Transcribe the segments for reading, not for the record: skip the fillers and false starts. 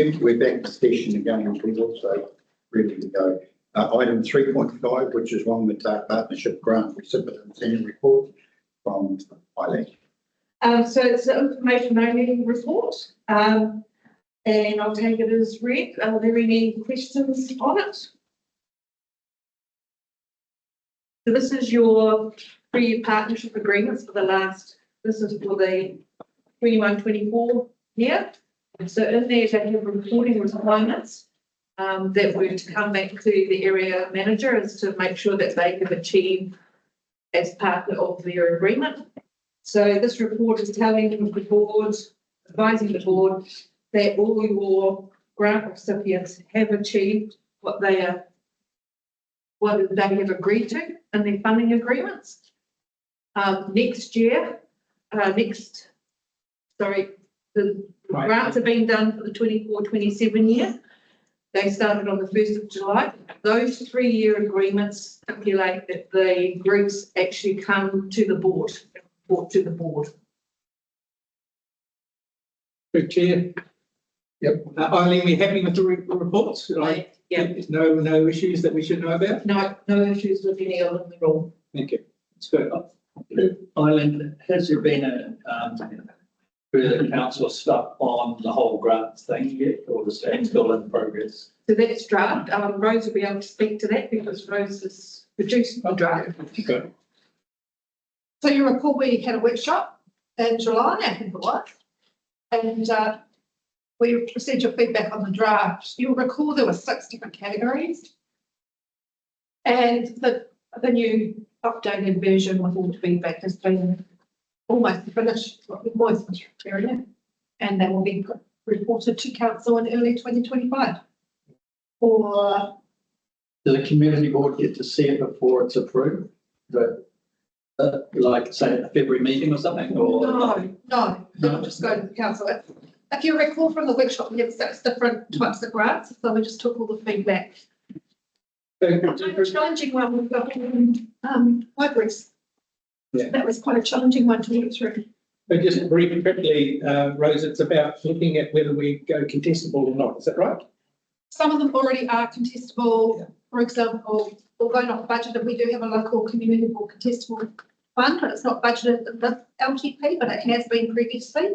We're back to session again, people, so ready to go. Item 3.5, which is Whangamatā Partnership Grant Recipients Annual Report from Eileen. So it's an information only report, and I'll take it as read. Are there any questions on it? So this is your 3-year partnership agreements for the last, this is for the 21-24 year. So in there they have reporting requirements that were to come back to the area manager as to make sure that they have achieved as part of their agreement. So this report is telling the board, advising the board that all your grant recipients have achieved what they have agreed to in their funding agreements. Next year, the grants are being done for the 24-27 year. They started on the 1st of July. Those 3-year agreements stipulate that the groups actually come to the board, report to the board. Good, Chair. Yep. Eileen, we happy with the reports? Yeah. No issues that we should know about? No issues with any of them at all. Thank you. It's good. Eileen, has there been a further council stuff on the whole grant thing yet, or is that still in progress? So that's draft. Rose will be able to speak to that because Rose has produced the draft. Good. So you recall we had a workshop in July, I think it was, and we received your feedback on the draft. You'll recall there were 6 different categories, and the new updated version with all the feedback has been almost finished, and that will be reported to council in early 2025. Or Does the community board get to see it before it's approved? Like say at the February meeting or something? Or no, it'll just go to the council. If you recall from the workshop, we had 6 different types of grants, so we just took all the feedback. Quite a challenging one we've got libraries. Yeah. That was quite a challenging one to work through. But just briefly, quickly, Rose, it's about looking at whether we go contestable or not. Is that right? Some of them already are contestable. Yeah. For example, although not budgeted, we do have a local community board contestable fund, but it's not budgeted in the LTP, but it has been previously.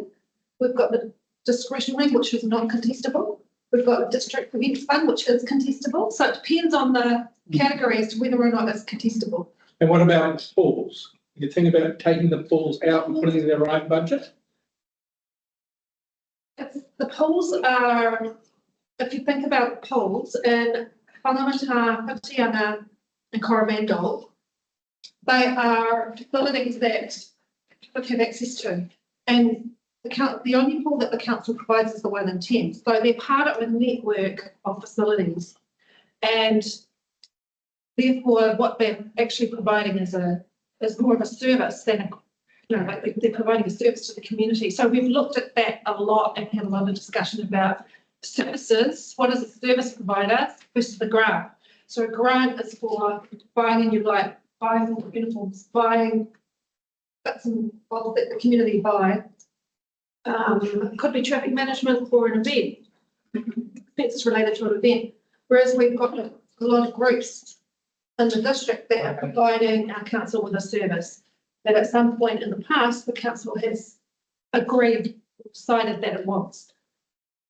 We've got the discretionary, which is not contestable. We've got a district events fund, which is contestable. So it depends on the category as to whether or not it's contestable. And what about pools? You think about taking the pools out and putting in their own budget? The pools are, if you think about pools in Whangamatā, Whitianga and Coromandel, they are facilities that people have access to. And the only pool that the council provides is the 1 in 10. So they're part of a network of facilities. And therefore, what they're actually providing is more of a service than like they're providing a service to the community. So we've looked at that a lot and had a lot of discussion about services. What is a service provider versus the grant? So a grant is for buying buying uniforms, buying bits and bobs that the community buy. It could be traffic management for an event, expenses related to an event. Whereas we've got a lot of groups in the district that are providing our council with a service that at some point in the past the council has agreed, decided that it wants.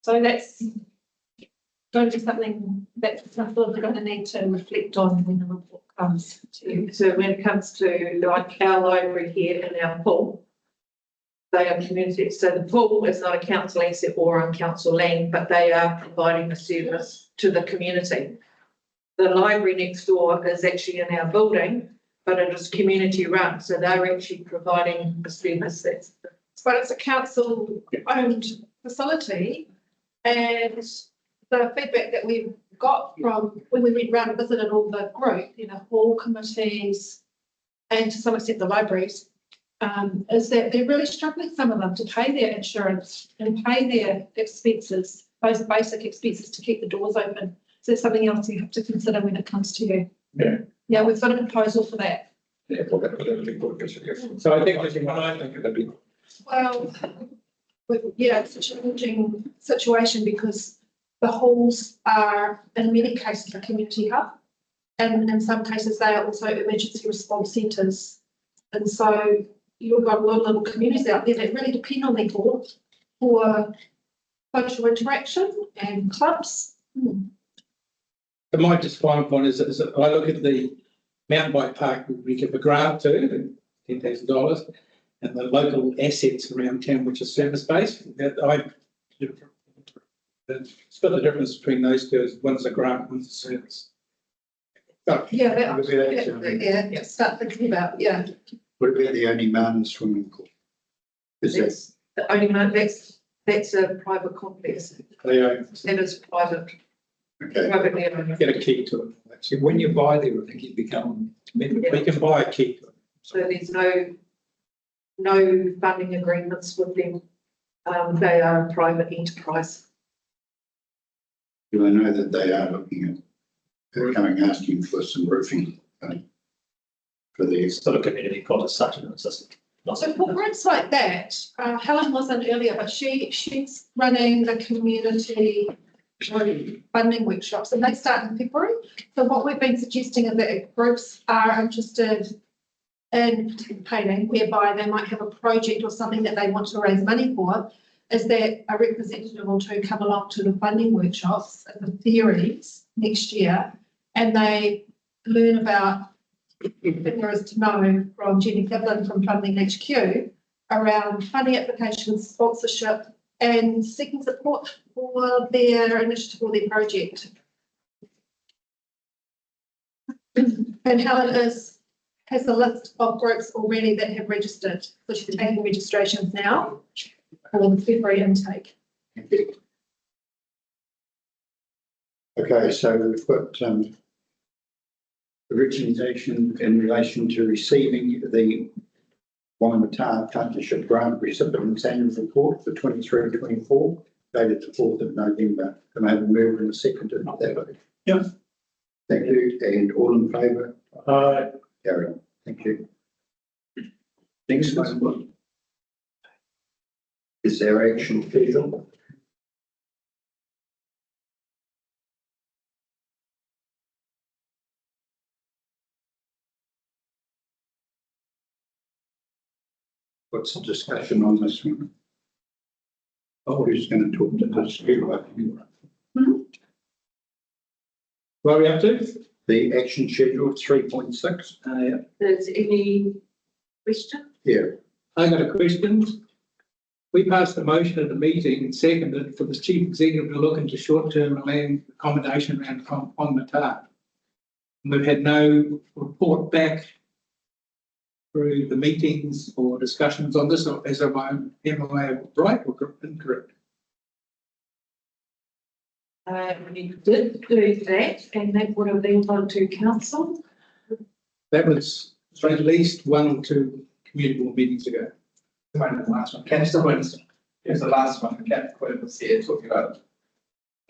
So that's going to be something that council are going to need to reflect on when the report comes to. So when it comes to like our library here and our pool, they are community. So the pool is not a council asset or on council land, but they are providing a service to the community. The library next door is actually in our building, but it is community run. So they're actually providing a service but it's a council owned facility, and the feedback that we've got from when we went round and visited all the group, all committees and to some extent the libraries, is that they're really struggling, some of them, to pay their insurance and pay their expenses, those basic expenses to keep the doors open. So it's something else you have to consider when it comes to you. Yeah, we've got a proposal for that. So I think that'd be. Well, it's a challenging situation because the halls are in many cases a community hub. And in some cases, they are also emergency response centres. And so you've got a lot of little communities out there that really depend on their hall for social interaction and clubs. My just final point is that I look at the mountain bike park we give a grant to, $10,000, and the local assets around town, which is service-based. That I split the difference between those two is one's a grant, one's a service. So, Yeah, Would it be start thinking about, yeah. would it be the only man's swimming pool? Is that, That's the only one, that's a private complex. they That is private, okay, privately owned. get a key to it. So when you buy there, I think you become. We can buy a key to it. So there's no funding agreements with them. They are a private enterprise. do I know that they are looking at, they're coming asking for some roofing for the, Sort of community called such an assistant. So for groups like that, Helen wasn't earlier, but she's running the community funding workshops and they start in February. So what we've been suggesting is that if groups are interested in participating, whereby they might have a project or something that they want to raise money for, is that a representative or two come along to the funding workshops and the theories next year, and they learn about there is to know from Jenny Devlin from Funding HQ around funding applications, sponsorship, and seeking support for their initiative or their project. And Helen has a list of groups already that have registered, so she's taking registrations now for the February intake. okay, so we've got origination in relation to receiving the Whangamatā Partnership Grant Recipients Annual Report for 23-24, dated the 4th of November. Can I have a move and a second to that? Yeah. Thank you. And all in favour? Carry on. Thank you. Next one. Is there action schedule? What's the discussion on this one? Oh, who's going to talk to this? Where are we up to? The action schedule 3.6. There's any question? Yeah, I got a question. We passed a motion at the meeting and seconded for the chief executive to look into short-term land accommodation around Whangamatā. We've had no report back through the meetings or discussions on this, as am I right or incorrect? We did do that, and that would have been on to council. That was at least 1 or 2 community board meetings ago. The last one. Can you still win? It was the last one. Cat was here talking about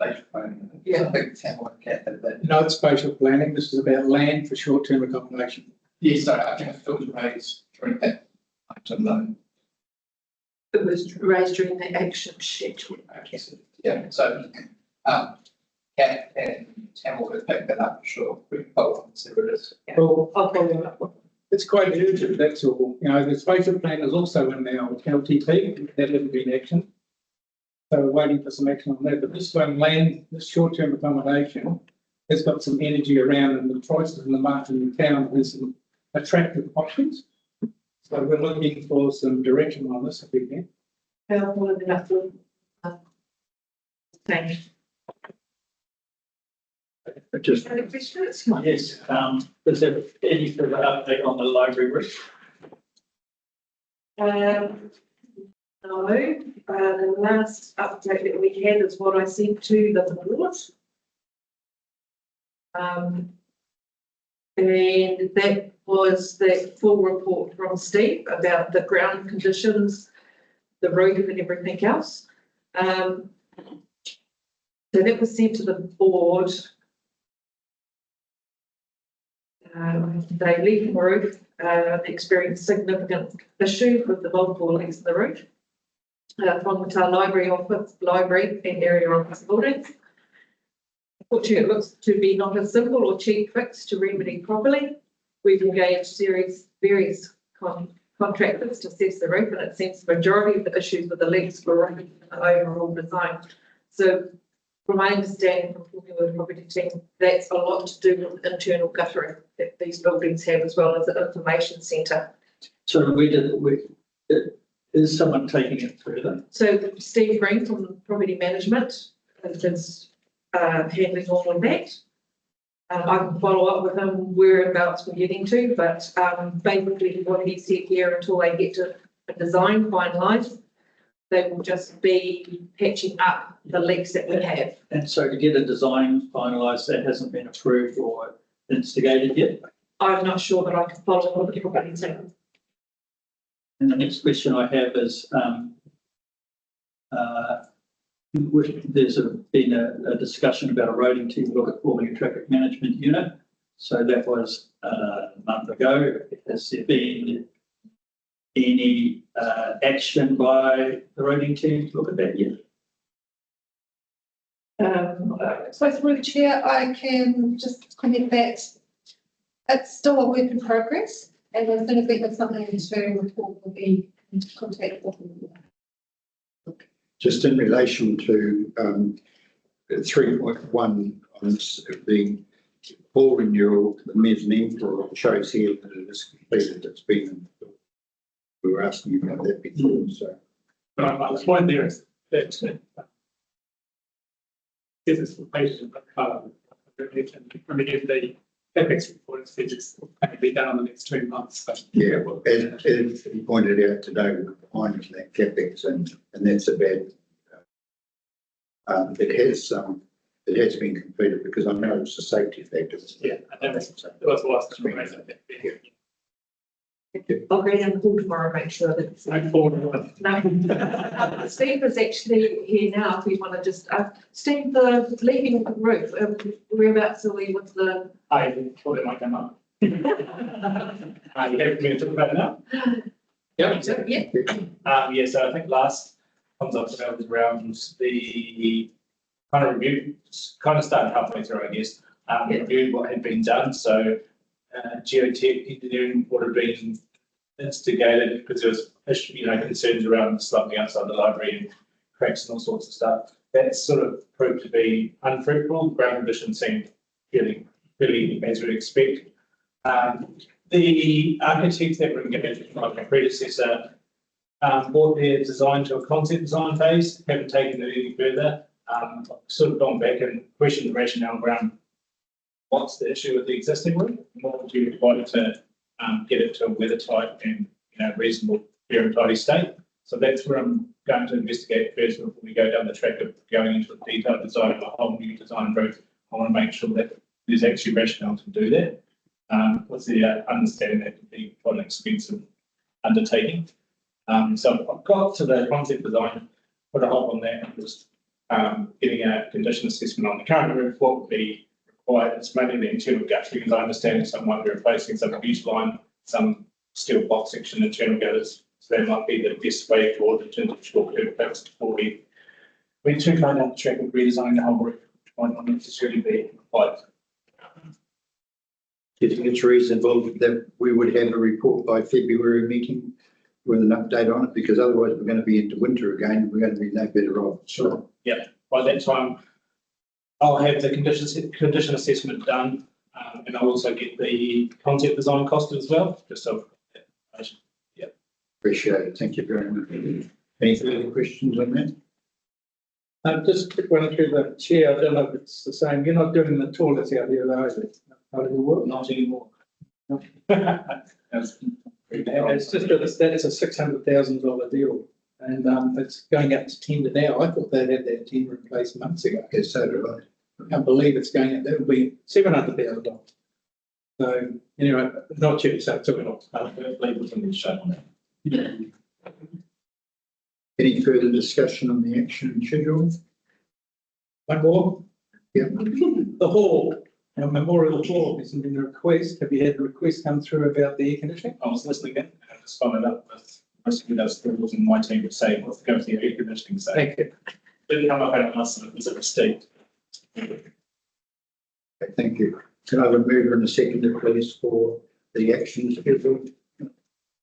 spatial planning. Yeah. I think Tamil and Cat had that. No, it's spatial planning. This is about land for short-term accommodation. Yeah, sorry, I think it was raised during that. I don't know. It was raised during the action schedule. Okay, so, yeah, so, Cat and Tamil have picked that up, sure. We can follow up and see what it is. Well, I'll follow up. it's quite urgent, that's all. You know, the spatial plan is also in our LTP, that hasn't been actioned. So we're waiting for some action on that, but this one, land, this short-term accommodation, has got some energy around and the choices in the market in the town, there's some attractive options. So we're looking for some direction on this if we can. How will it have to? Thank just you. Questions? Yes, is there any further update on the library roof? No, the last update that we had is what I sent to the board. And that was the full report from Steve about the ground conditions, the roof and everything else. So that was sent to the board. They leave the roof, experienced significant issues with the multiple leaks in the roof. Whangamatā Library Office, Library and area office buildings. Fortunately, it looks to be not a simple or cheap fix to remedy properly. We've engaged various contractors to assess the roof, and it seems the majority of the issues with the leaks were in the overall design. So from my understanding from talking with the property team, that's a lot to do with internal guttering that these buildings have, as well as the information centre. So is someone taking it further? So Steve Green from Property Management is handling all of that. I can follow up with him whereabouts we're getting to, but basically what he said here, until they get to a design finalised, they will just be patching up the leaks that we have. And so to get a design finalised, that hasn't been approved or instigated yet? I'm not sure, but I can follow up with the property team. And the next question I have is, there's been a discussion about a roading team look at forming a traffic management unit. So that was a month ago. Has there been any action by the roading team to look at that yet? So through the chair, I can just comment that it's still a work in progress, and as soon as we have something to report, we'll be in contact with them. Just in relation to 3.1 on the floor renewal, the mezzanine floor shows here that it is completed. It's been, we were asking you about that before, so. The point there is that this is patient, if the CapEx report says it's going to be done in the next 2 months. So. Yeah, well, as you pointed out today, we're behind in that CapEx, and that's a bad. It has been completed because I know it's a safety factor. Yeah, and that's the last time. I'll go down the hall tomorrow, make sure that it's. No. Steve is actually here now, if we want to just, Steve, the leaking roof, whereabouts are we with the? I thought it might come up. You have me to talk about it now? Yeah. Yeah, so I think last comes up was around the kind of review, kind of started halfway through, I guess, reviewing what had been done. So geotech engineering would have been instigated because there was concerns around slumping outside the library and cracks and all sorts of stuff. That sort of proved to be unfruitful. Ground conditions seemed fairly as we'd expect. The architects that were engaged with my predecessor brought their design to a concept design phase, haven't taken it any further. I've sort of gone back and questioned the rationale around what's the issue with the existing roof, and what would you require to get it to a weather-tight and reasonable, fair and tidy state. So that's where I'm going to investigate first before we go down the track of going into a detailed design of a whole new design roof. I want to make sure that there's actually rationale to do that. With the understanding that could be quite an expensive undertaking. So I've got to the concept design, put a hold on that, and just getting a condition assessment on the current roof, what would be required. It's mainly the internal guttering, as I understand it. Some might be replacing some abuse line, some steel box section, internal gutters. So that might be the best way forward in terms of short-term fix before we too far down the track of redesigning the whole roof, which might not necessarily be required. Do you think it's reasonable that we would have a report by February meeting with an update on it? Because otherwise we're going to be into winter again and we're going to be no better off. Sure. Yeah. By that time, I'll have the condition assessment done, and I'll also get the concept design costed as well, just so that information. Yeah. Appreciate it. Thank you very much. Any further questions on that? Just a quick one through the chair. I don't know if it's the same. You're not doing the toilets out here, though, is it? How does it work? Not anymore. It's just that's a $600,000 deal, and it's going up to tender now. I thought they had that tender in place months ago. Yes, so do I. I can't believe it's going up. That would be $700,000. So anyway, not cheap. So it's all labels in the show on that. Any further discussion on the action schedule? One more. Yeah. The hall. Our memorial hall isn't been a request. Have you had a request come through about the air conditioning? I was listening in and I just followed up with most of those things in my team would say, what's going to the air conditioning say? Thank you. Didn't come up and ask if it was a mistake. Okay, thank you. Can I have a mover and a seconder, please, for the actions scheduled?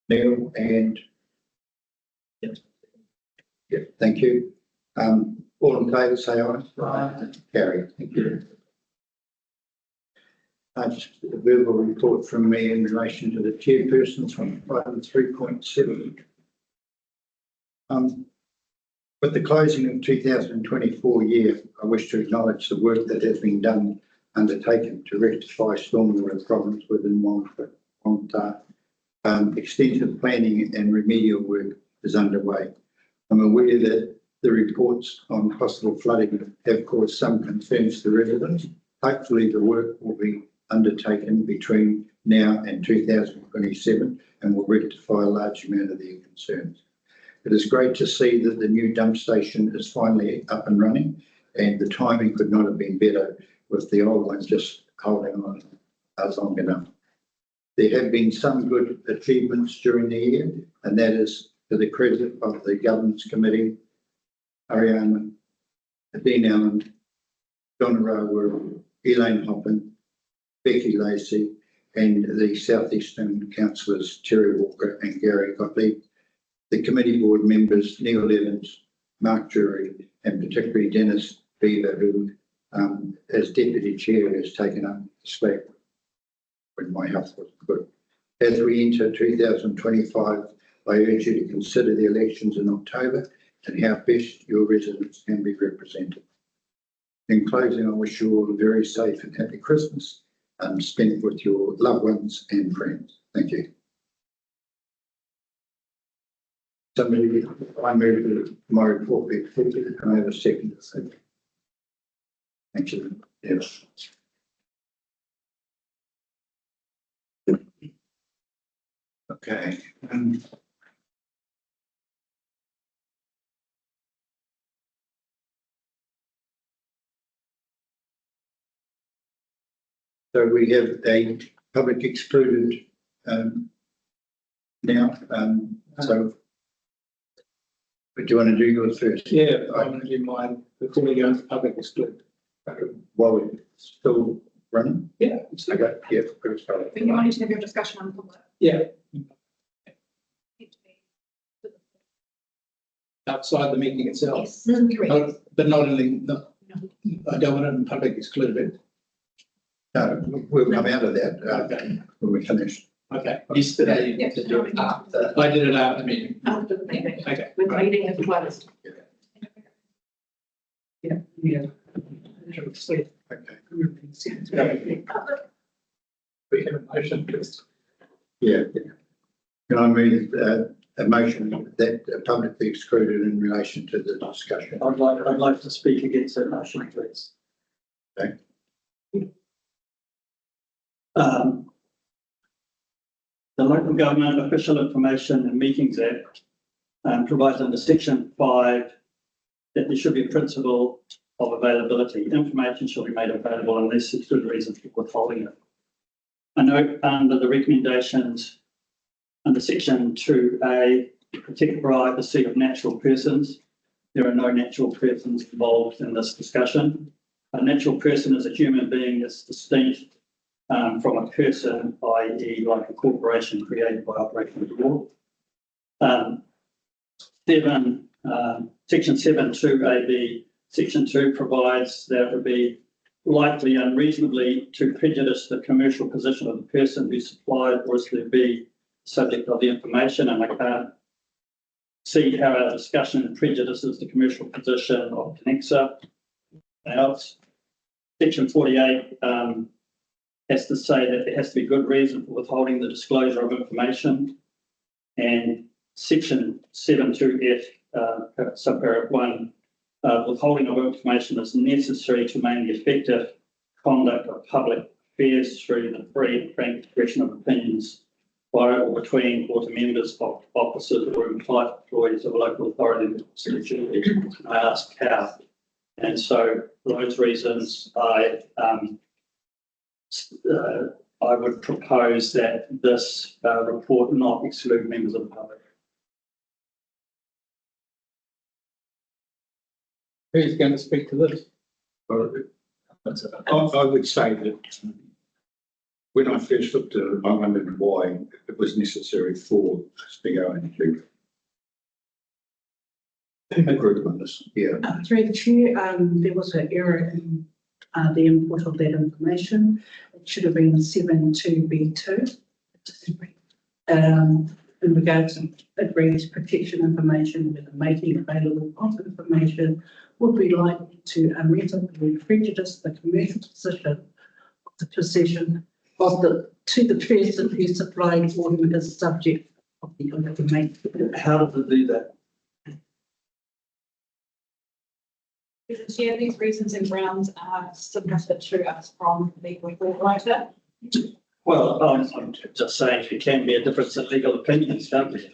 Neil and. Yeah, thank you. All in favour, say aye. Aye. Carry, thank you. Just a verbal report from me in relation to the chairpersons from item 3.7. With the closing of 2024 year, I wish to acknowledge the work that has been undertaken to rectify stormwater problems within Whangamatā. Extensive planning and remedial work is underway. I'm aware that the reports on possible flooding have caused some concerns to residents. Hopefully the work will be undertaken between now and 2027 and will rectify a large amount of their concerns. It is great to see that the new dump station is finally up and running, and the timing could not have been better with the old one just holding on long enough. There have been some good achievements during the year, and that is to the credit of the Governance Committee, Ariana, Dean Allen, Donna Rawa, Elaine Hoppin, Becky Lacey, and the South Eastern Councillors Terry Walker and Gary Gottlieb, the committee board members Neil Evans, Mark Drury, and particularly Dennis Beaver, who as Deputy Chair has taken up the slack when my health wasn't good. As we enter 2025, I urge you to consider the elections in October and how best your residents can be represented. In closing, I wish you all a very safe and happy Christmas and spent with your loved ones and friends. Thank you. Somebody, I move my report be accepted and I have a second. Thank you. Yes. Okay. So we have a public excluded now. So do you want to do yours first? Yeah, I'm going to do mine before we go into public exclude. While we're still running? Yeah. Okay, yeah. First, But you wanted to have your discussion on public. Yeah. Outside the meeting itself. Yes, correct. But not only, I don't want it in public excluded. No, we'll come out of that Okay. when we finish. Okay. Yesterday, you Yeah. did it after. I did it after the meeting. After the meeting, Okay. when the meeting is closed. Yeah. Okay. We have a motion, please. Yeah. Can I move a motion that publicly excluded in relation to the discussion? I'd like to speak against that motion, please. Okay. The Local Government Official Information and Meetings Act provides under Section 5 that there should be a principle of availability. Information shall be made available unless there's good reason for withholding it. I note under the recommendations under Section 2A, protect privacy of natural persons. There are no natural persons involved in this discussion. A natural person is a human being that's distinct from a person, i.e. like a corporation created by operation of law. Section 7(2)AB, Section 2 provides that it would be likely unreasonably to prejudice the commercial position of the person who supplied or is to be subject of the information, and I can't see how our discussion prejudices the commercial position of Connexa. Else, Section 48 has to say that there has to be good reason for withholding the disclosure of information, and Section 7(2)F, subparagraph 1, withholding of information is necessary to maintain the effective conduct of public affairs through the free and frank expression of opinions by or between or to members of officers or employees of a local authority. I ask how, and so for those reasons, I would propose that this report not exclude members of the public. Who's going to speak to this? I would say that when I first looked at it, I wondered why it was necessary for us to go into a group on this. Yeah, Through the chair, there was an error in the input of that information. It should have been 7.2B2. In regards to agrees protection information with the making available of information would be likely to unreasonably prejudice the commercial position of the person who supplied for him as subject of the information. How does it do that? Mr. Chair, these reasons and grounds are submitted to us from the report writer. Well, I'm just saying it can be a difference in legal opinions, can't it?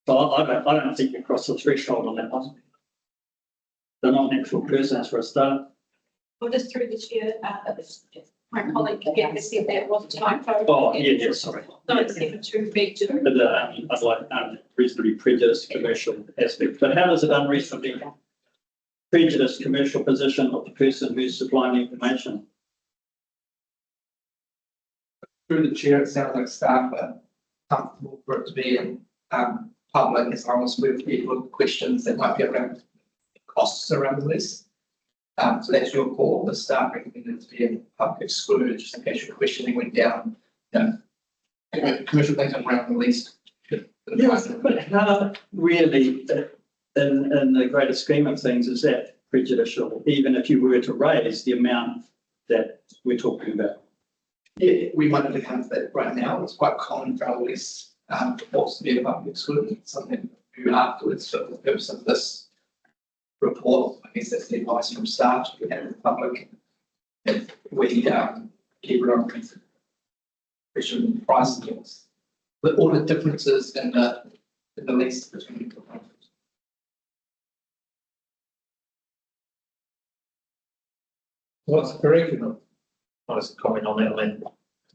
So I don't think you cross the threshold on that one. They're not an actual persons for a start. Well, just through the chair, my colleague said that was a typo. Oh, yeah, sorry. No, it's 7.2B2. But I'd like unreasonably prejudiced commercial aspect. But how does it unreasonably prejudice commercial position of the person who's supplying the information? Through the chair, it sounds like staff are comfortable for it to be in public as long as we've people with questions that might be around costs around the lease. So that's your call. The staff recommend it to be in public excluded, just in case your questioning went down. Commercial things around the lease. Yes, but how really, in the greater scheme of things, is that prejudicial, even if you were to raise the amount that we're talking about? Yeah, we might not account for that right now. It's quite common for our lease reports to be public excluded. It's something we do afterwards for the purpose of this report. I guess that's the advice from staff to have the public. If we keep it on question price deals. But all the differences in the lease between the companies. What's the correction? I was comment on that, when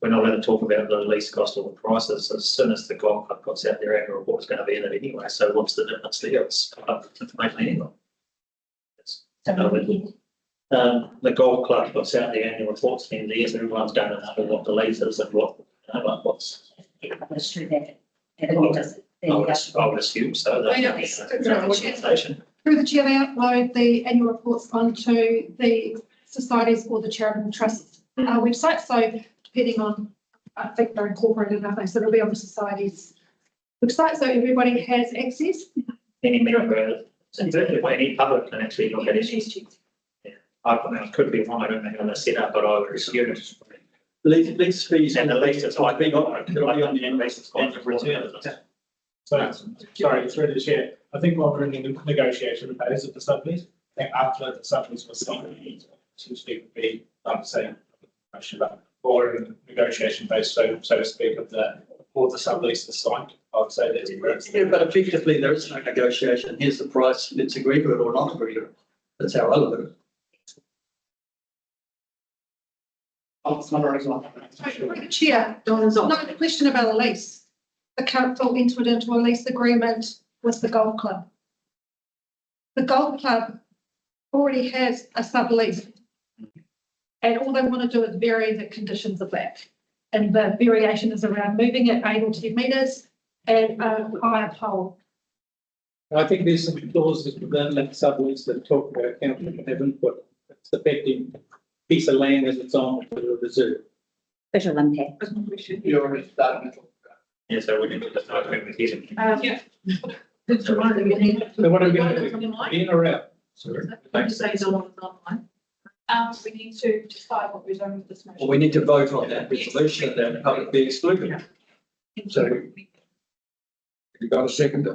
we're not allowed to talk about the lease cost or the prices, as soon as the Golf Club puts out their annual report, it's going to be in it anyway, so what's the difference there? It's public information anyway. The Golf Club puts out the annual reports in the years, everyone's going to know what the lease is and what's. I would assume so. Through the chair, they upload the annual reports onto the societies or the charitable trusts website. So depending on, I think they're incorporated enough, so it'll be on the society's website. So everybody has access. Any member, any public can actually look at it. Yeah, I could be wrong, I don't know how they're set up, but I would assume it's. Lease fees And the lease is like being on the end basis annual return. So, sorry, through the chair, I think while we're in the negotiation phase of the sublease, I think after the sublease was signed, it would be, like say, or in the negotiation phase, so to speak, of the sublease is signed. I would say that's correct. Yeah, but effectively there is no negotiation. Here's the price, let's agree to it or not agree to it. That's how I look at it. Through the chair, no question about a lease. The council entered into a lease agreement with the golf club. The golf club already has a sublease. And all they want to do is vary the conditions of that. And the variation is around moving it 8 or 10 metres and a higher pole. I think there's some clauses within that sublease that talk about council can have input. It's affecting piece of land as it's on for the reserve. Visual impact. You already started. Yeah, so we need to decide when we get it. Yeah. So what are we going to do? In or out? Sorry. We need to decide what we're doing with this motion. Well, we need to vote on that resolution that the public be excluded. so you got a second?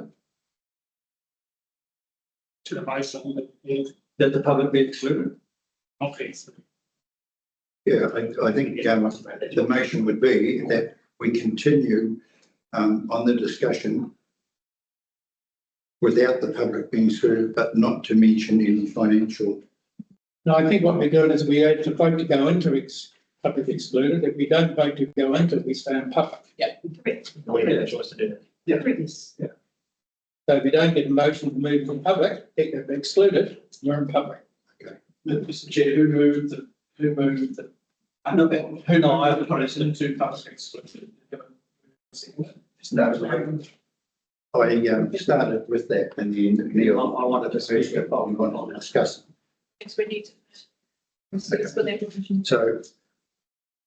To the motion, That the public be excluded. Yeah, I think the motion would be that we continue on the discussion without the public being excluded, but not to mention any financial. No, I think what we're doing is we have to vote to go into public excluded. If we don't vote to go into it, we stay in public. We have a choice to do that. Yeah. So if you don't get a motion to move from public, excluded, you're in public. Mr. Chair, who moved the? No, I put it into public exclusion. No, I started with that and then Neil. I wanted to speak about. We want to discuss. Yes, we need to. It's for them. So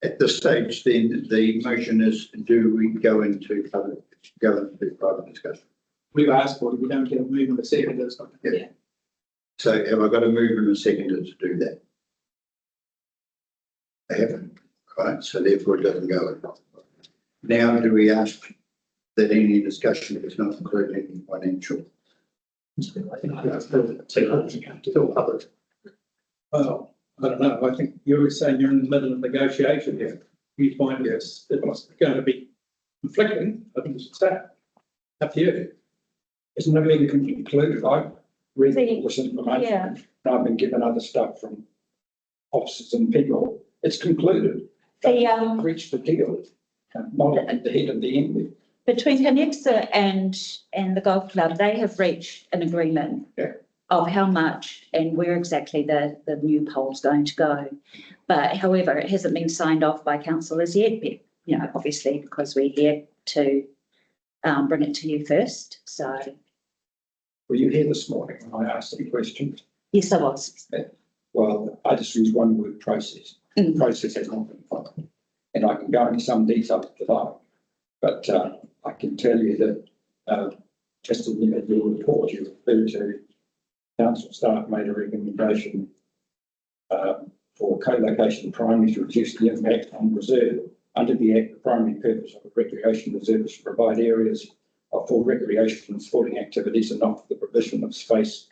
at this stage, then the motion is, do we go into private discussion? We've asked for it, we don't get a move in a second, it's not. Yeah. So have I got a mover and a seconder to do that? I haven't, right, so therefore it doesn't go. Now, do we ask that any discussion is not included in financial? Well, I don't know, I think you were saying you're in the middle of negotiation here. You find it's going to be conflicting, I think it's that. Up to you. Isn't it being concluded? I've read See, all this information. yeah. And I've been given other stuff from officers and people. It's concluded. The, Reached the deal. Not at the head of the end. between Connexa and the golf club, they have reached an agreement Yeah. of how much and where exactly the new pole's going to go. But however, it hasn't been signed off by council as yet, but, you know, obviously because we're here to bring it to you first. So, Were you here this morning when I asked the question? yes, I was. Well, I just use one word, process. Mm. Process has not been followed. And I can go into some detail if I like. But I can tell you that just in your report, you referred to council staff made a recommendation for co-location primaries to reduce the impact on reserve. Under the Act, the primary purpose of a recreation reserve is to provide areas for recreation and sporting activities and not for the provision of space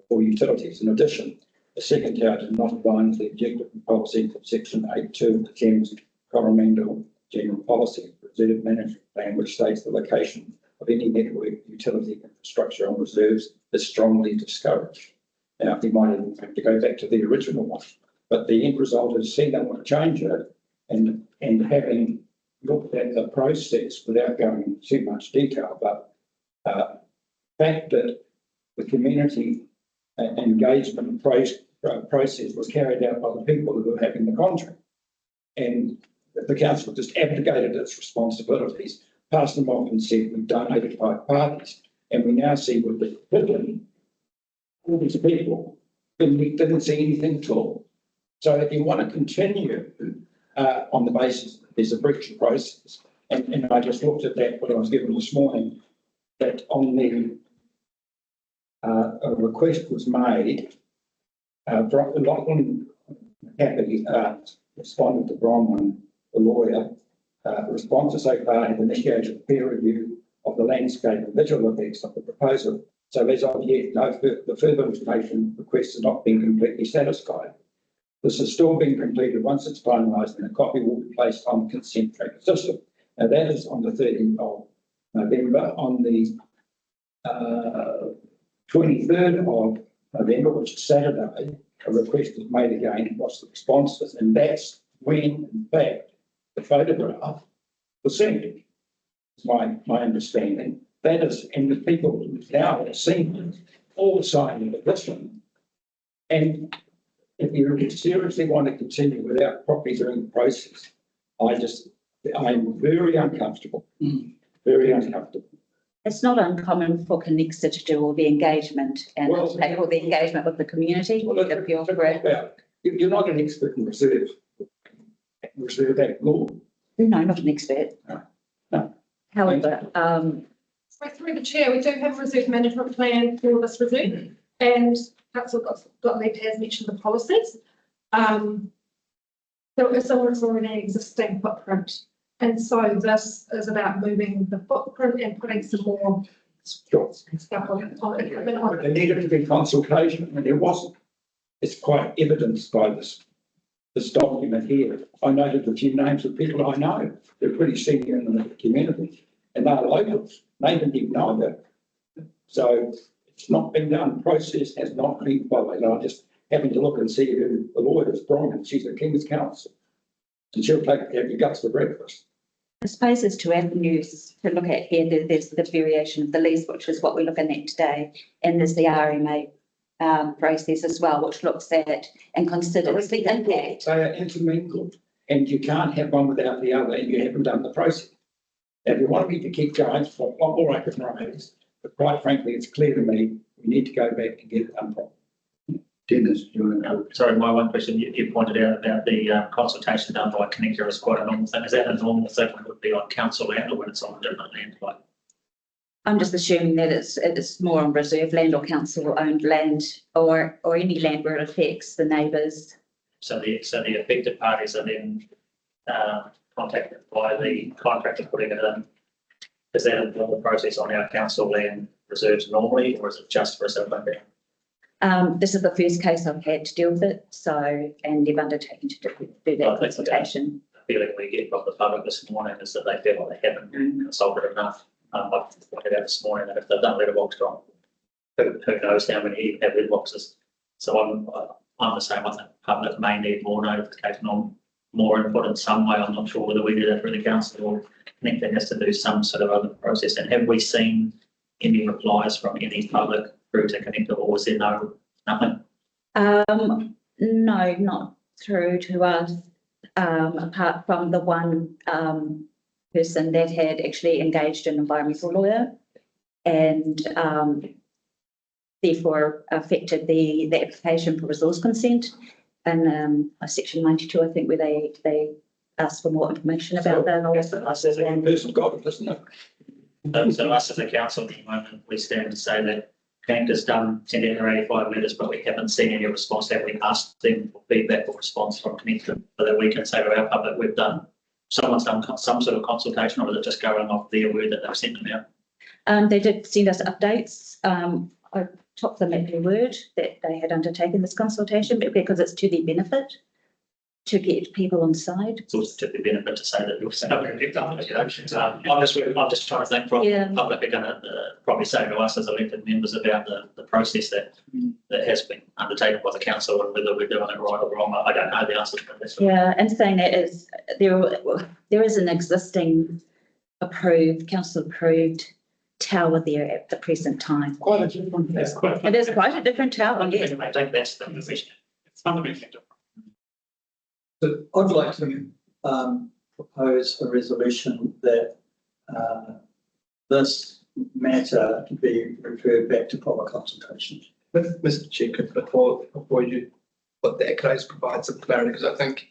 for utilities. In addition, the second tower does not align with the objective and policy of section 8.2 of the Thames Coromandel General Policy Reserve Management Plan, which states the location of any network utility infrastructure on reserves is strongly discouraged. Now, we might even have to go back to the original one, but the end result is see they want to change it and having looked at the process without going into too much detail, but the fact that the community engagement process was carried out by the people who were having the contract. And the council just abdicated its responsibilities, passed them off and said, we've donated 5 parties. And we now see with the picking, all these people, we didn't see anything at all. So if you want to continue on the basis that there's a breach of process, and I just looked at that, what I was given this morning, that on the a request was made, Lachlan Happy responded to Bronwyn, the lawyer. Responses so far have initiated a peer review of the landscape and visual effects of the proposal. So as of yet, the further information request has not been completely satisfied. This is still being completed once it's finalised, and a copy will be placed on the consent tracker system. Now that is on the 13th of November. On the 23rd of November, which is Saturday, a request was made again. What's the responses? And that's when, in fact, the photograph was sent. It's my understanding. That is, and the people now have seen all signed the petition. And if you seriously want to continue without properly doing the process, I'm very uncomfortable. Very uncomfortable. It's not uncommon for Connexa to do all the engagement and take all the engagement with the community. Well, if you're correct. You're not an expert in reserve act law. No, not an expert. No. However, So through the chair, we do have a reserve management plan for this reserve, and council has mentioned the policies. There is already an existing footprint, and so this is about moving the footprint and putting some more Sure. stuff on But it. there needed to be consultation, and there wasn't. It's quite evidenced by this document here. I noted a few names of people I know. They're pretty senior in the community, and they're locals. They didn't even know about it. So it's not been done. Process has not been followed. I'm just having to look and see who the lawyer is from, and she's a King's Counsel. And she'll have your guts for breakfast. I suppose there's 2 avenues to look at here. There's the variation of the lease, which is what we're looking at today, and there's the RMA process as well, which looks at and considers the impact. They are intermingled, and you can't have one without the other, and you haven't done the process. If you want me to keep going for one more I can raise, but quite frankly, it's clear to me, we need to go back and get it done properly. Dennis, you want to? Sorry, my one question, you pointed out about the consultation done by Connexa is quite a normal thing. Is that a normal thing when it would be on council land or when it's on different land? Like, I'm just assuming that it's more on reserve land or council owned land or any land where it affects the neighbours. so the affected parties are then contacted by the contractor putting it in. Is that a normal process on our council land reserves normally, or is it just for a sublet? This is the first case I've had to deal with it, and they've undertaken to do that consultation. The feeling we get from the public this morning is that they feel like they haven't consulted enough. I pointed out this morning that if they've done letterbox drop, who knows how many even have letterboxes. So I'm the same. I think the public may need more notification on more input in some way. I'm not sure whether we do that through the council or Connexa has to do some sort of other process. And have we seen any replies from any public through to Connexa, or was there nothing? No, not through to us, apart from the one person that had actually engaged an environmental lawyer and therefore affected the application for resource consent and section 92, I think, where they asked for more information about that. Us as one person got it, isn't it? So us as a council at the moment, we stand to say that Connecta's sent in their 85 letters, but we haven't seen any response. Have we asked them for feedback or response from Connexa so that we can say to our public, someone's done some sort of consultation, or is it just going off their word that they've sent them out? They did send us updates. I took them at their word that they had undertaken this consultation, but because it's to their benefit to get people on side. It's also to the benefit to say that you're saying you've done it. I'm just trying to think from the public are going to probably say to us as elected members about the process that has been undertaken by the council and whether we're doing it right or wrong. I don't know the answer to this. Yeah, and saying that is there is an existing council approved tower there at the present time. Quite a different. It is quite a different tower. Yes. I think that's the question. It's fundamentally different. So I'd like to propose a resolution that this matter be referred back to proper consultation. Mr. Chair, before you put that, could I just provide some clarity? Because I think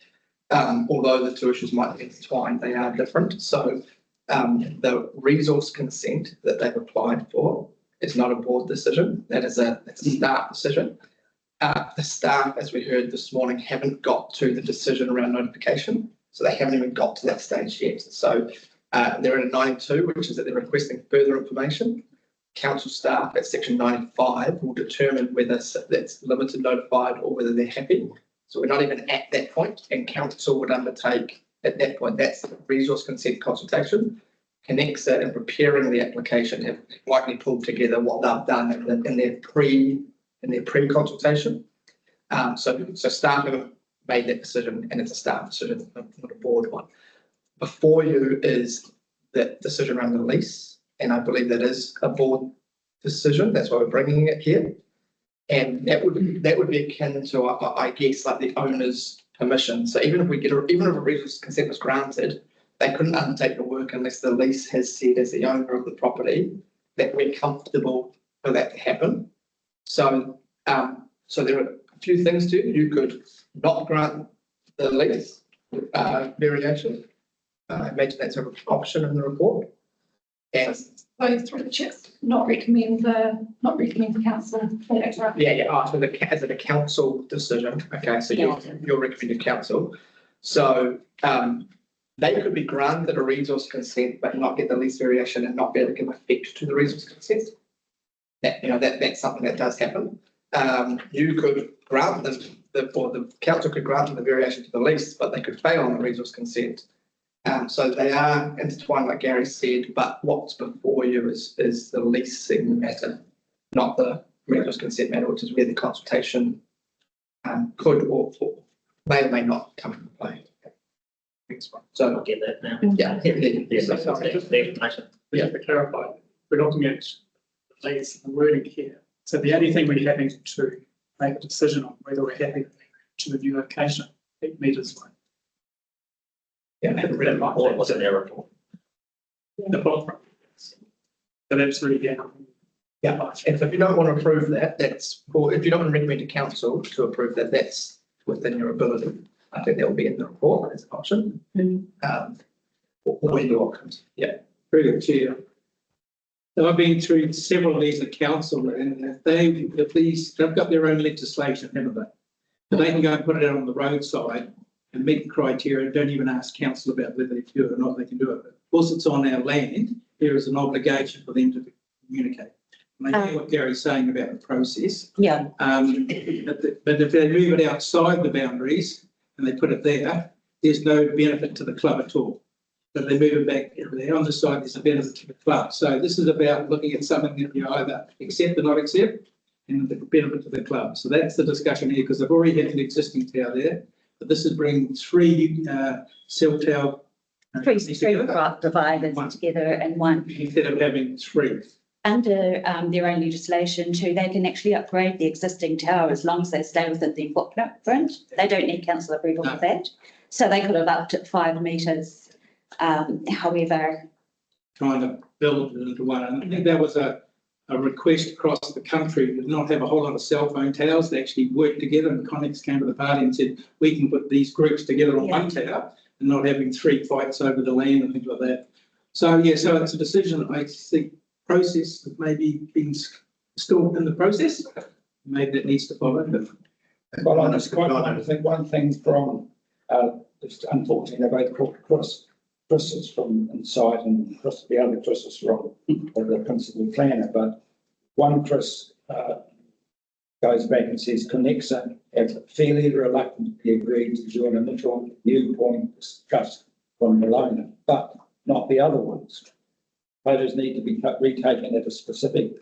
although the two issues might be intertwined, they are different. So the resource consent that they've applied for is not a board decision. It's a staff decision. The staff, as we heard this morning, haven't got to the decision around notification. So they haven't even got to that stage yet. So they're in 92, which is that they're requesting further information. Council staff at section 95 will determine whether that's limited notified or whether they're happy. So we're not even at that point, and council would undertake at that point. That's the resource consent consultation. Connexa, in preparing the application, have likely pulled together what they've done in their pre-consultation. So staff have made that decision, and it's a staff decision, not a board one. Before you is that decision around the lease, and I believe that is a board decision. That's why we're bringing it here, and that would be akin to, I guess, like the owner's permission. So even if a resource consent was granted, they couldn't undertake the work unless the lease has said, as the owner of the property, that we're comfortable for that to happen. So, so there are a few things to you. You could not grant the lease variation. I imagine that's an option in the report. And Through the chair, not recommend the council. yeah. So as a council decision. Okay, so you're recommending council. So they could be granted a resource consent, but not get the lease variation and not be able to give effect to the resource consent. That's something that does happen. You could grant them, or the council could grant them the variation to the lease, but they could fail on the resource consent. So they are intertwined, like Gary said, but what's before you is the leasing matter, not the resource consent matter, which is where the consultation could or may or may not come into play. So I get that now. yeah, Just to clarify, we're looking at the lease and the wording here. So the only thing we're having to make a decision on whether we're happy to the new location, 8 metres away. Yeah, I haven't read it like Or it that. was in their report. The block. So that's really down. Yeah, and so if you don't want to approve that, that's, or if you don't want to recommend to council to approve that, that's within your ability. I think that will be in the report as an option. Or in your options, yeah. Through the chair. So I've been through several of these at council, and they've got their own legislation, haven't they? But they can go and put it out on the roadside and meet the criteria, don't even ask council about whether they do it or not, they can do it. But because it's on our land, there is an obligation for them to communicate. And I hear what Gary's saying about the process. Yeah, But if they move it outside the boundaries and they put it there, there's no benefit to the club at all. But they move it back, if they're on the side, there's a benefit to the club. So this is about looking at something that you either accept or not accept, and the benefit to the club. So that's the discussion here, because I've already had an existing tower there, but this is bringing 3 cell tower. three providers together in one. Instead of having 3. Under their own legislation too, they can actually upgrade the existing tower as long as they stay within the footprint. They don't need council approval for that. So they could have upped it 5 metres. However, Trying to build it into one. And I think that was a request across the country to not have a whole lot of cell phone towers. They actually worked together, and Connexa came to the party and said, we can put these groups together on one tower and not having 3 fights over the land and things like that. So, yeah, so it's a decision that I think process that maybe been still in the process. Maybe that needs to follow. Well, I just quite want to think one thing from, just unfortunately, they both called Chris is from inside and Chris, the other Chris is from the principal planner, but one Chris goes back and says Connexa have fairly reluctantly agreed to do an initial viewpoint discussed from Malona, but not the other ones. Photos need to be retaken at a specific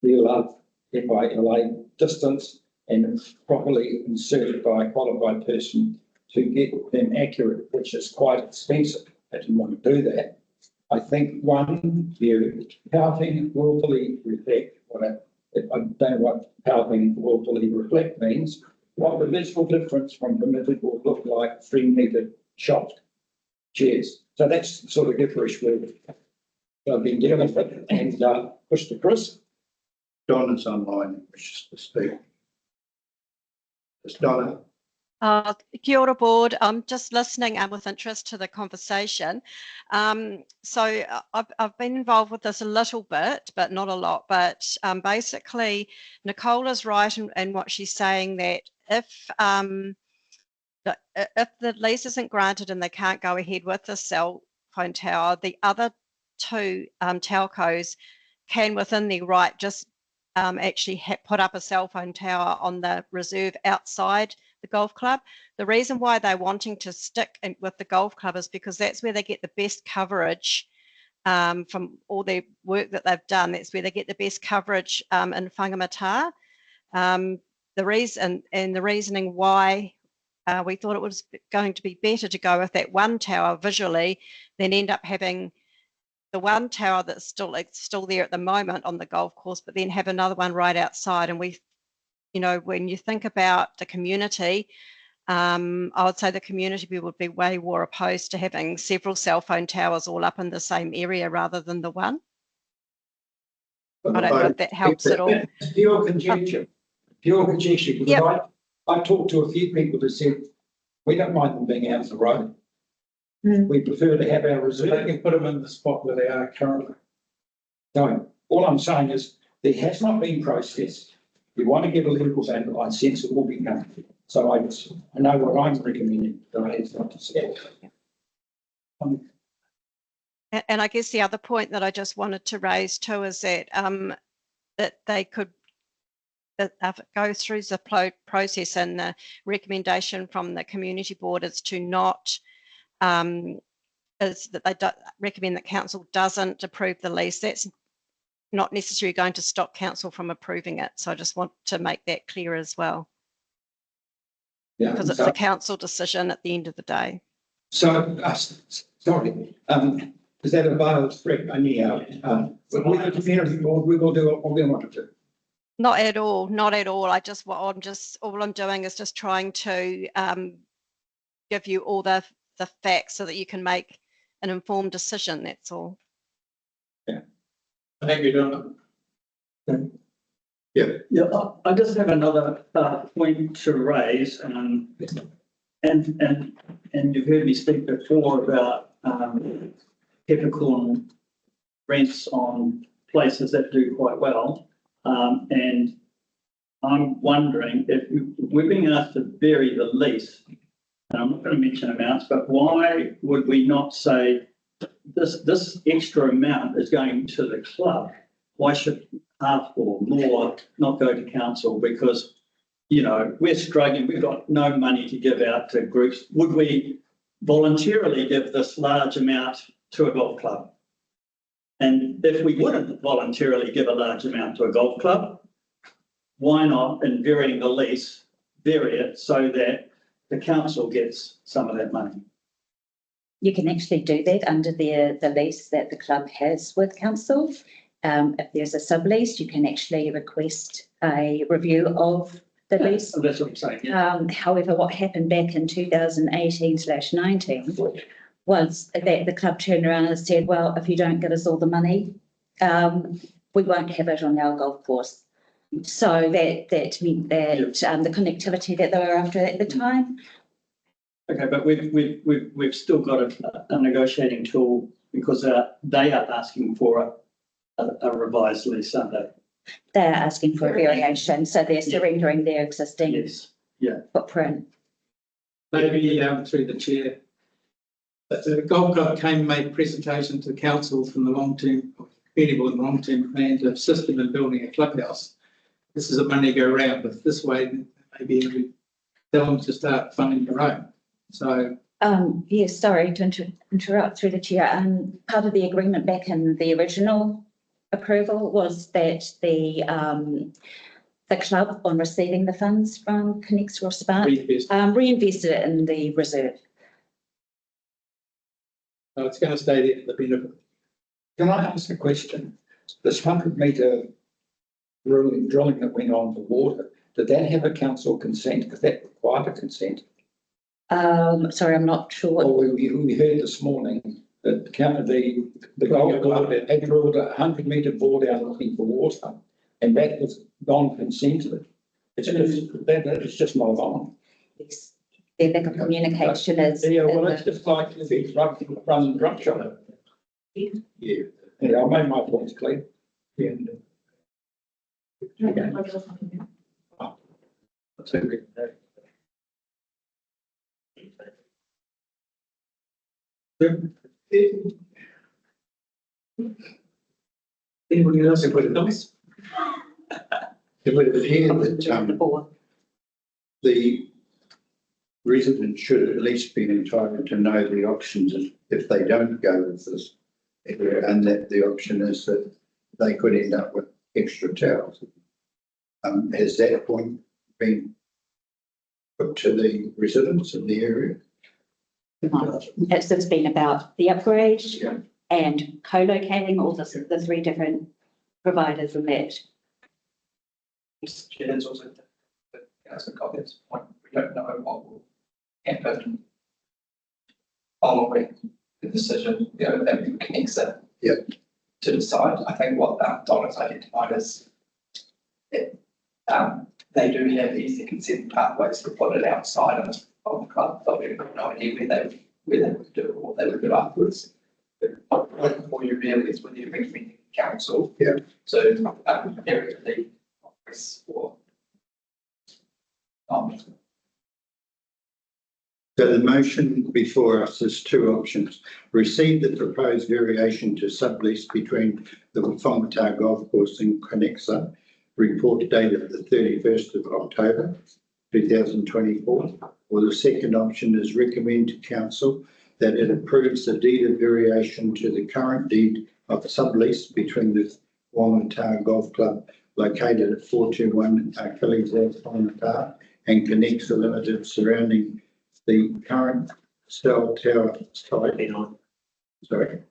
real up FILA distance and properly inserted by a qualified person to get them accurate, which is quite expensive. I didn't want to do that. I think one view, pouting willfully reflect, I don't know what pouting willfully reflect means, what the visual difference from permitted will look like 3 metre shot chairs. So that's the sort of gibberish we've been dealing with, and push to Chris. Donna's online, wishes to speak. It's Donna. Kia ora board. I'm just listening with interest to the conversation. So I've been involved with this a little bit, but not a lot. But basically, Nicola's right in what she's saying, that if the lease isn't granted and they can't go ahead with the cell phone tower, the other 2 telcos can, within their right, just actually put up a cell phone tower on the reserve outside the golf club. The reason why they're wanting to stick with the golf club is because that's where they get the best coverage from all their work that they've done. That's where they get the best coverage in Whangamatā. The reasoning why we thought it was going to be better to go with that one tower visually than end up having the one tower that's still there at the moment on the golf course, but then have another one right outside. And we, you know, when you think about the community, I would say the community would be way more opposed to having several cell phone towers all up in the same area rather than the one. I don't know if that helps at all. Pure conjecture. Pure conjecture. Because Yep. I talked to a few people who said, we don't mind them being out of the road. We prefer to have our So they reserve. can put them in the spot where they are currently. No, all I'm saying is there has not been processed. We want to get a legal and sense it will be done. So I know what I'm recommending, that I have not to say. And I guess the other point that I just wanted to raise too is that that they could go through the process, and the recommendation from the community board is to not is that they recommend that council doesn't approve the lease. That's not necessarily going to stop council from approving it. So I just want to make that clear as well, because it's a council decision at the end of the day. So, sorry, is that a valid threat? Anyhow, with the community board, we will do what we want to do. Not at all, not at all. All I'm doing is just trying to give you all the facts so that you can make an informed decision, that's all. Thank you, Donna. Yeah, I just have another point to raise, and you've heard me speak before about peppercorn rents on places that do quite well, and I'm wondering if we're being asked to vary the lease, and I'm not going to mention amounts, but why would we not say this extra amount is going to the club? Why should half or more not go to council? Because, you know, we're struggling, we've got no money to give out to groups. Would we voluntarily give this large amount to a golf club? And if we wouldn't voluntarily give a large amount to a golf club, why not, in varying the lease, vary it so that the council gets some of that money? You can actually do that under the lease that the club has with council. If there's a sublease, you can actually request a review of the lease. That's what I'm saying. Yeah. However, what happened back in 2018/19 was that the club turned around and said, well, if you don't give us all the money, we won't have it on our golf course. So that meant that the connectivity that they were after at the time. Okay, but we've still got a negotiating tool because they are asking for a revised lease, aren't they? They're asking for a variation, so they're surrendering their existing footprint. Maybe through the chair. The golf club came and made a presentation to council from the long-term, credible and long-term plan to assist them in building a clubhouse. This is a money go round, but this way maybe we tell them to start funding their own. So. Yes, sorry to interrupt through the chair. Part of the agreement back in the original approval was that the club, on receiving the funds from Connexa or Spark, reinvested it in the reserve. So it's going to stay there for the benefit. Can I ask a question? This 100-metre drilling that went on for water, did that have a council consent? Because that required a consent. Sorry, I'm not sure. Well, we heard this morning that the golf club had drilled a 100-metre bore down looking for water, and that was non-consented. It's just not on. Yes. Their lack of communication is. Yeah, well, it's just like if it's running drug shop. Yeah, I made my points clear. Yeah. Okay. That's okay. Anybody else have any comments? It would appear that the residents should at least be entitled to know the options if they don't go with this area, and that the option is that they could end up with extra towels. Has that point been put to the residents in the area? It's been about the upgrade and co-locating all the three different providers in that. Chair's also, as a comments point, we don't know what will happen following the decision, that we Connexa to decide. I think what Donna's identified is that they do have easy consent pathways to put it outside of the club, but we have no idea where they would do or what they would do afterwards. But what for you really is when you're recommending council. So very or So the motion before us is two options. Receive the proposed variation to sublease between the Whangamatā Golf Course and Connexa, report dated the 31st of October 2024. Or the second option is recommend to council that it approves the deed of variation to the current deed of sublease between the Whangamatā Golf Club located at 421 Achilles Ave, Whangamatā, and Connexa Limited surrounding the current cell tower site. Sorry?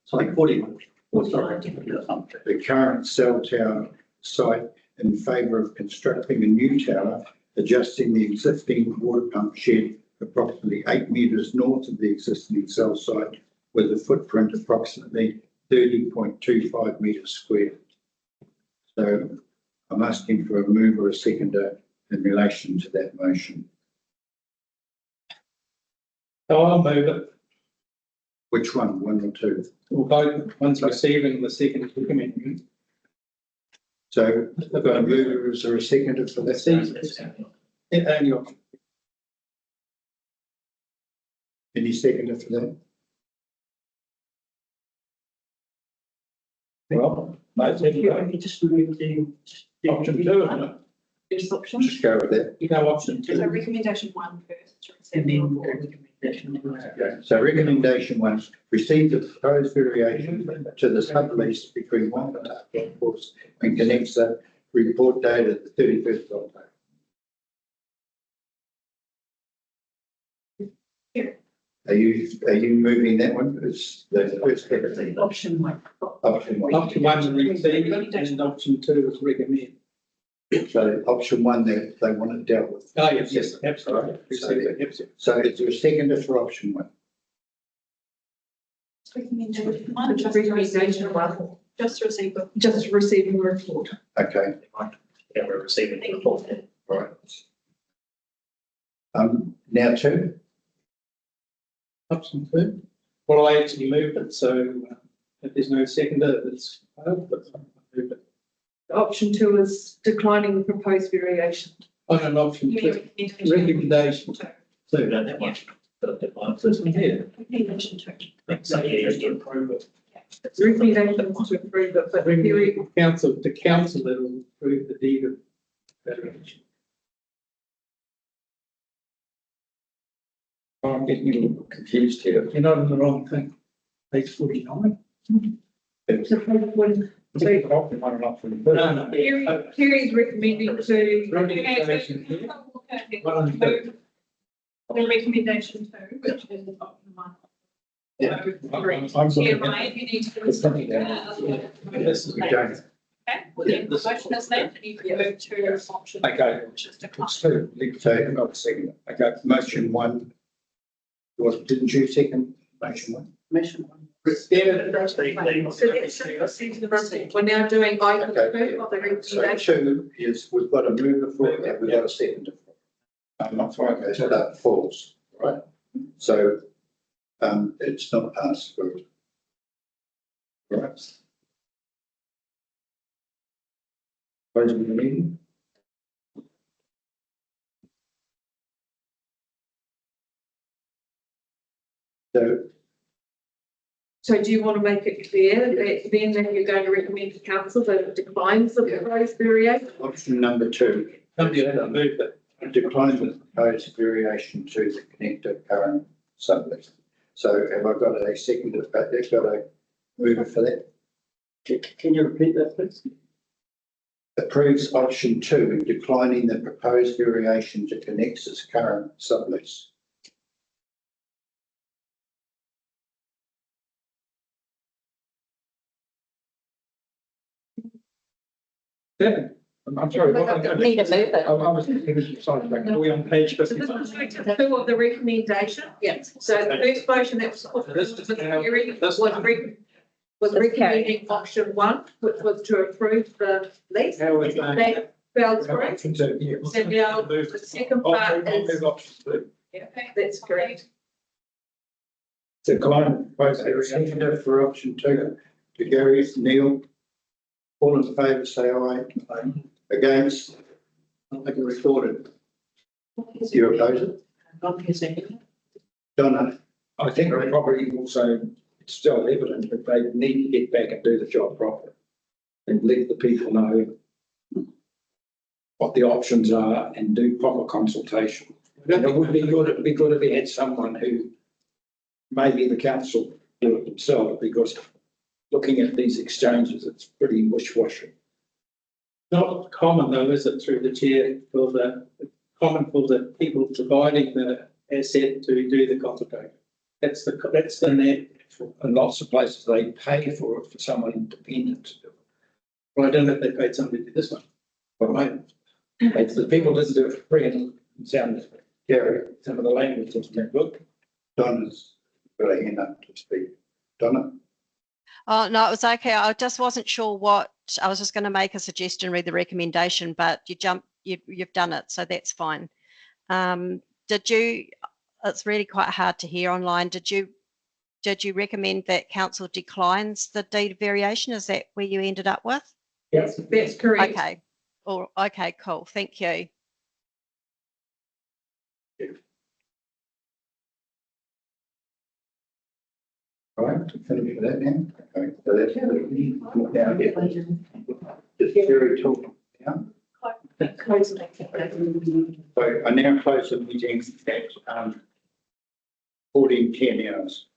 Sorry, 41. The current cell tower site in favour of constructing a new tower, adjusting the existing water pump shed approximately 8 metres north of the existing cell site with a footprint approximately 30.25 metres squared. So I'm asking for a move or a seconder in relation to that motion. So I'll move it. Which one or two? We'll vote, one's receiving, the second is recommending. So I've got a mover, is there a seconder for that? Only option. Any seconder for that? Well, no, You just move the. Option two, isn't it? First option. Just go with that. You go option So two. recommendation 1 first. And then recommendation. Okay, so recommendation 1, receive the proposed variation to the sublease between Whangamatā Golf Course and Connexa, report dated the 31st of October. Are you moving that one? It's the first category. Option 1. Option 1. Option one is receive and option two is recommend. So option 1, they want it dealt with. Oh, yes, absolutely. So- Receive it, yes. So is there a seconder for option 1? Recommendation 1. Recommendation 1, Just to receive it. just receiving the report. Okay, Yeah, we're receiving the report. right. Now 2, Option two. Well, I actually moved it, so if there's no seconder, it's, I moved it. Option 2 is declining the proposed variation. On an option two, recommendation. So that one. This one here. Recommendation 2. So yeah, you approve it. Recommendation was to approve it, but Recommend council, the council that will approve the deed of variation. I'm getting a little confused here. You're not on the wrong thing. Page 49. Option one and option two. No. Kerry's recommending to. Recommendation here. One and two. The recommendation 2, which is option 1. Yeah. I'm Chair looking Ryan, you need to. It's something This is we don't. Okay, well then, the motion is that, and you can move to option. Okay. Which is decline. It's two, so not a second. Okay, Motion 1, didn't you second motion 1? Motion 1. So that's receiving the report. We're now doing item 2 of the So recommendation. 2 is, we've got a mover for it, and we've got a seconder for it. Not fine, so that falls, right? So, it's not passed, good. Right. Closing the meeting. So do you want to make it clear that then that you're going to recommend to council that it declines the proposed variation? Option number 2, Somebody had to move it. decline the proposed variation to the connector current sublease. So have I got a seconder, got a mover for that? Can you repeat that, please? Approves option 2, declining the proposed variation to Connexa's current sublease. Seven. I'm sorry. what- Need a mover. I was sorry, Are we on page So this is 55? item 2 of the recommendation. Yes. So the first motion that was put This forward is was now- Kerry this- was recommending option 1, which was to approve the lease. How is That fell through. Option two, yeah. So now the second part I'll move is, option two. yeah, that's correct. Decline proposed variation. Seconder for option 2 to Gary, Neil. All in favour, say aye. Against, I'll make it recorded. you oppose it? Not your second. Donna, I think probably also, it's still evident that they need to get back and do the job properly. And let the people know what the options are and do proper consultation. And it would be good, it'd be good if we had someone who, maybe the council do it themselves, because looking at these exchanges, it's pretty wish-washy. Not common though, is it, through the chair, for the, common for the people providing the asset to do the consultation? That's the net. In lots of places, they pay for it for someone independent to do it. Well, I don't know if they paid somebody to do this one. Right. It's the people didn't do it for free and it sounded scary. Some of the language was very good. Donna's got a hand up to speak. Donna? Oh, no, it was okay. I just wasn't sure what, I was just going to make a suggestion, read the recommendation, but you've done it, so that's fine. It's really quite hard to hear online. Did you recommend that council declines the deed of variation? Is that where you ended up with? Yes. That's correct. Okay. Okay, cool. Thank you. All right, finish with that now. Okay, so that's now just very talk. Yeah. So I now close the meeting at 14:10 hours.